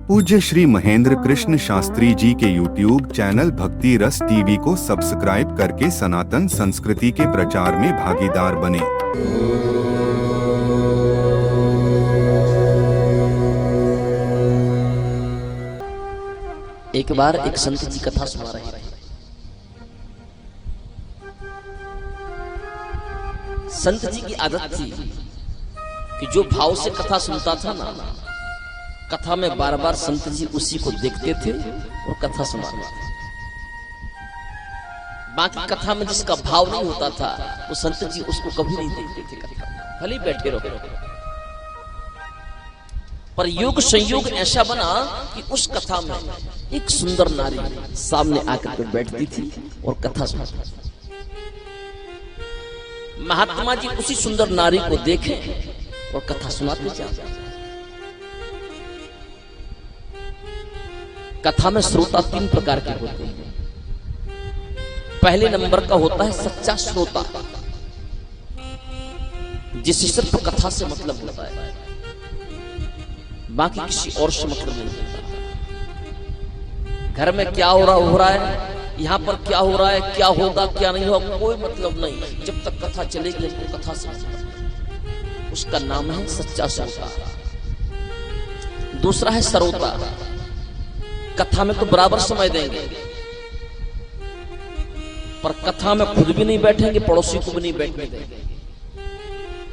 पूज्य श्री महेंद्र कृष्ण शास्त्री जी के YouTube channel भक्ति रस टीवी को सब्सक्राइब करके सनातन संस्कृति के प्रचार में भागीदार बने। एक बार एक संत जी कथा सुना रहे थे। संत जी की आदत थी कि जो भाव से कथा सुनता था ना, कथा में बार बार संत जी उसी को देखते थे और कथा सुनाते थे। बाकी कथा में जिसका भाव नहीं होता था वो संत जी उसको कभी नहीं देखते थे। कथा भले ही बैठे रहो, पर योग संयोग ऐसा बना कि उस कथा में एक सुंदर नारी सामने आकर के बैठती थी और कथा सुनाती थी। महात्मा जी उसी सुंदर नारी को देखे और कथा सुनाते जाते। कथा में श्रोता तीन प्रकार के होते हैं। पहले नंबर का होता है सच्चा श्रोता, जिसे सिर्फ कथा से मतलब होता है, बाकी किसी और से मतलब नहीं होता। घर में क्या हो रहा है, यहाँ पर क्या हो रहा है, क्या होगा क्या नहीं होगा, कोई मतलब नहीं। जब तक कथा चलेगी उसको कथा से मतलब, उसका नाम है सच्चा श्रोता। दूसरा है सरोता। कथा में तो बराबर समय देंगे, पर कथा में खुद भी नहीं बैठेंगे, पड़ोसी को भी नहीं बैठने देंगे।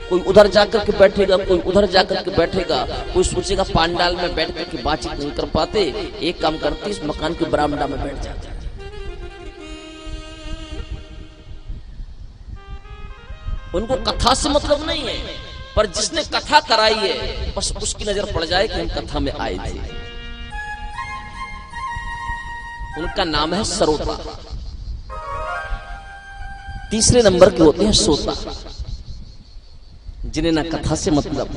कोई उधर जाकर के बैठेगा, कोई उधर जाकर के बैठेगा। कोई सोचेगा पांडाल में बैठ करके बातचीत नहीं कर पाते, एक काम करते इस मकान के बरामदा में बैठ जाते। उनको कथा से मतलब नहीं है, पर जिसने कथा कराई है बस उसकी नजर पड़ जाए कि हम कथा में आए थे। उनका नाम है सरोता। तीसरे नंबर के होते हैं श्रोता, जिन्हें ना कथा से मतलब,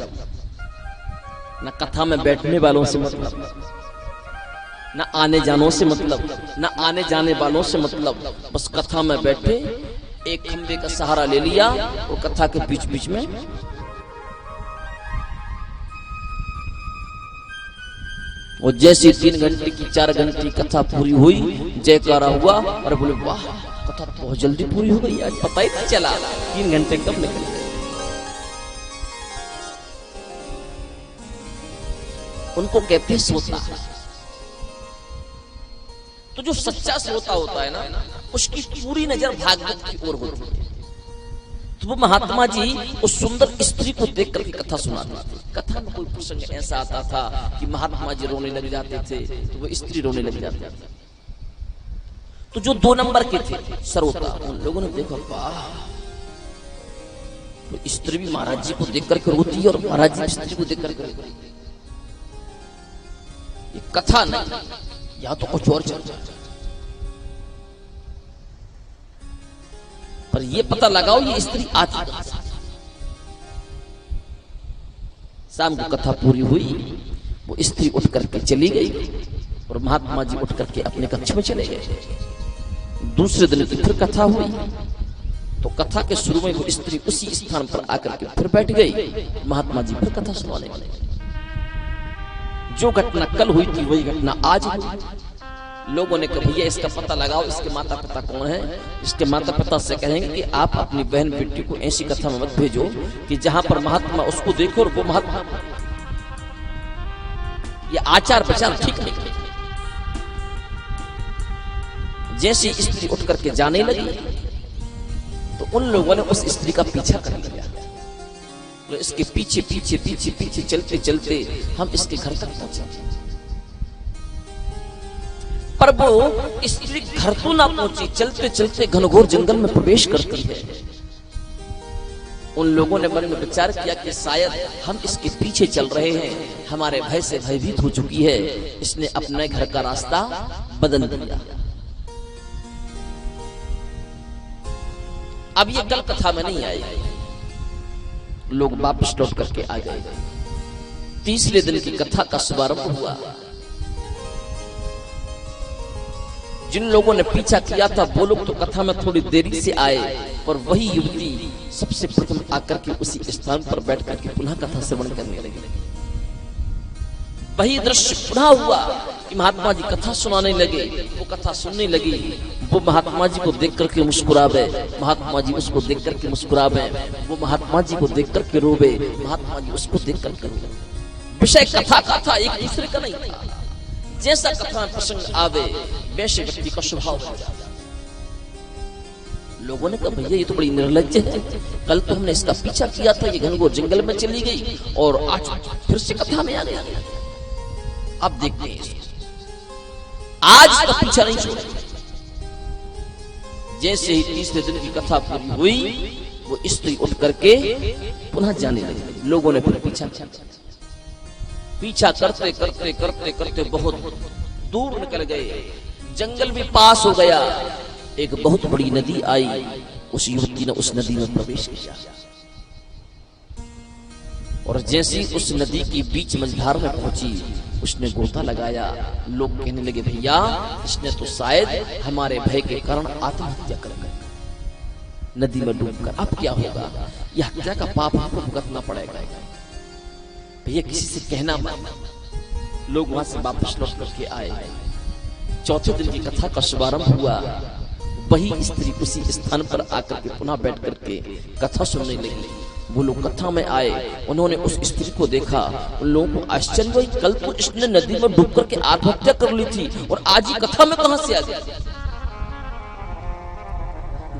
ना कथा में बैठने वालों से मतलब, ना आने जाने से मतलब, ना आने जाने वालों से मतलब। बस कथा में बैठे, एक खंबे का सहारा ले लिया और कथा के बीच बीच में और जैसी 3 घंटे की 4 घंटे की कथा पूरी हुई, जयकारा हुआ और बोले वाह कथा बहुत जल्दी पूरी हो गई, आज पता ही नहीं चला 3 घंटे कब निकल गए। उनको कहते हैं श्रोता। तो जो सच्चा श्रोता होता है ना, उसकी पूरी नजर भागवत की ओर होती है। तो वो महात्मा जी उस सुंदर स्त्री को देख करके कथा सुनाते थे। कथा में कोई प्रसंग ऐसा आता था कि महात्मा जी रोने लग जाते थे, तो वो स्त्री रोने लग जाती थी। तो जो 2 नंबर के थे श्रोता, उन लोगों ने देखा वाह, तो स्त्री भी महाराज जी को देख करके रोती है और महाराज जी स्त्री को देख करके रोती है। ये कथा नहीं, यहाँ तो कुछ और चल रहा है। पर ये पता लगाओ ये स्त्री आती कहां से। शाम को कथा पूरी हुई, वो स्त्री उठ करके चली गई और महात्मा जी उठ करके अपने कक्ष में चले गए। दूसरे दिन की फिर कथा हुई, तो कथा के शुरू में वो स्त्री उसी स्थान पर आकर के फिर बैठ गई। महात्मा जी फिर कथा सुनाने लगे। जो घटना कल हुई थी वही घटना आज हुई। लोगों ने कहा भैया इसका पता लगाओ, इसके माता पिता कौन है। इसके माता पिता से कहेंगे कि आप अपनी बहन बेटी को ऐसी कथा में मत भेजो कि जहां पर महात्मा उसको देखो और वो महात्मा। ये आचार विचार ठीक नहीं। जैसी स्त्री उठ करके जाने लगी तो उन लोगों ने उस स्त्री का पीछा कर लिया। तो इसके पीछे पीछे पीछे पीछे चलते चलते हम इसके घर तक पहुंचे, पर वो स्त्री घर तो ना पहुंची। चलते चलते घनघोर जंगल में प्रवेश करती है। उन लोगों ने मन में विचार किया कि शायद हम इसके पीछे चल रहे हैं, हमारे भय से भयभीत हो चुकी है, इसने अपने घर का रास्ता बदल दिया। अब ये कल कथा में नहीं आई, लोग वापस लौट करके आ गए। तीसरे दिन की कथा का शुभारंभ हुआ। जिन लोगों ने पीछा किया था वो लोग तो कथा में थोड़ी देरी से आए, पर वही युवती सबसे प्रथम आकर के उसी स्थान पर बैठ करके पुनः कथा श्रवण करने लगी। वही दृश्य पुनः हुआ कि महात्मा जी कथा सुनाने लगे। वो कथा सुनने लगी, वो महात्मा जी को देख करके मुस्कुरावे, महात्मा जी उसको देख करके मुस्कुरावे, वो महात्मा जी को देख करके रोवे, महात्मा जी उसको देख करके रोवे। विषय कथा का था, एक दूसरे का नहीं था। जैसा कथा प्रसंग आवे वैसे व्यक्ति का स्वभाव बन जाता। लोगों ने कहा भैया ये तो बड़ी निर्लज्ज है, कल तो हमने इसका पीछा किया था, ये घनघोर जंगल में चली गई और आज फिर से कथा में आ गया। अब देखते हैं आज का पीछा नहीं छोड़ा। जैसे ही तीसरे दिन की कथा पूरी हुई, वो स्त्री उठ करके पुनः जाने लगी। लोगों ने फिर पीछा करते करते करते करते बहुत दूर निकल गए, जंगल भी पास हो गया। एक बहुत बड़ी नदी आई, उस युवती ने उस नदी में प्रवेश किया और जैसे ही उस नदी के बीच मझधार में पहुंची, उसने गोता लगाया। लोग कहने लगे भैया इसने तो शायद हमारे भय के कारण आत्महत्या कर गई नदी में डूबकर। अब क्या होगा? यह हत्या का पाप हमको भुगतना पड़ेगा। भैया किसी से कहना मत। लोग वहां से वापस लौट करके आए। चौथे दिन की कथा का शुभारंभ हुआ। वही स्त्री उसी स्थान पर आकर के पुनः बैठ करके कथा सुनने लगी। वो लोग कथा में आए, उन्होंने उस स्त्री को देखा। उन लोगों को आश्चर्य हुआ, कल तो इसने नदी में डूब करके आत्महत्या कर ली थी और आज ही कथा में कहां से आ गई।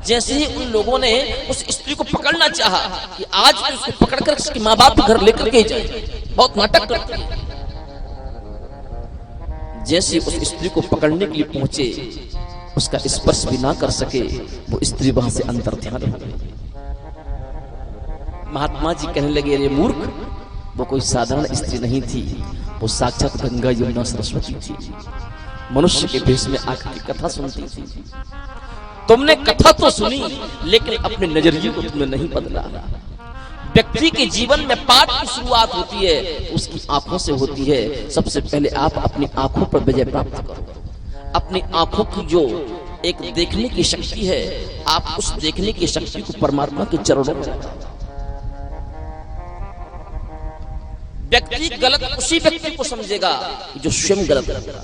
जैसे ही उन लोगों ने उस स्त्री को पकड़ना चाहा कि आज तो उसको पकड़कर उसके माँ बाप घर लेकर के जाए, बहुत नाटक करती है। जैसे उस स्त्री को पकड़ने के लिए पहुंचे, उसका स्पर्श भी ना कर सके, वो स्त्री वहां से अंतर ध्यान हो गई। महात्मा जी कहने लगे अरे मूर्ख, वो कोई साधारण स्त्री नहीं थी, वो साक्षात गंगा यमुना सरस्वती थी। मनुष्य के भेष में आकर की कथा सुनती थी। तुमने कथा तो सुनी लेकिन अपने नजरिए को तुमने नहीं बदला। व्यक्ति के जीवन में पाठ की शुरुआत होती है, उसकी आंखों से होती है। सबसे पहले आप अपनी आंखों पर विजय प्राप्त करो। अपनी आंखों की जो एक देखने की शक्ति है, आप उस देखने की शक्ति को परमात्मा के चरणों में लगाओ। व्यक्ति गलत उसी व्यक्ति को समझेगा जो स्वयं गलत होगा।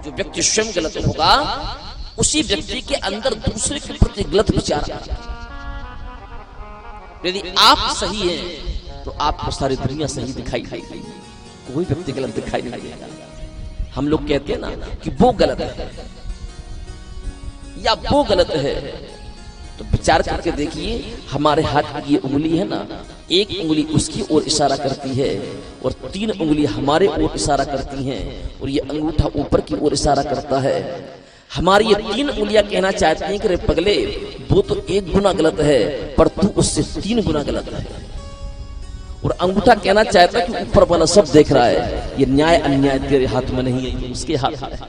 जो व्यक्ति स्वयं गलत होगा उसी व्यक्ति के अंदर दूसरे के प्रति गलत विचार आएगा। यदि आप सही हैं तो आपको सारी दुनिया सही दिखाई देगी, कोई व्यक्ति गलत दिखाई नहीं देगा। हम लोग कहते हैं ना कि वो गलत है या वो गलत है, तो विचार करके देखिए हमारे हाथ की ये उंगली है ना, एक उंगली उसकी ओर इशारा करती है और 3 उंगली हमारे ओर इशारा करती हैं और ये अंगूठा ऊपर की ओर इशारा करता है। हमारी ये 3 उंगलियां कहना चाहती हैं कि रे पगले, वो तो 1 गुना गलत है पर तू उससे 3 गुना गलत है। और अंगूठा कहना चाहता है कि ऊपर वाला सब देख रहा है, ये न्याय अन्याय तेरे हाथ में नहीं है, उसके हाथ में है।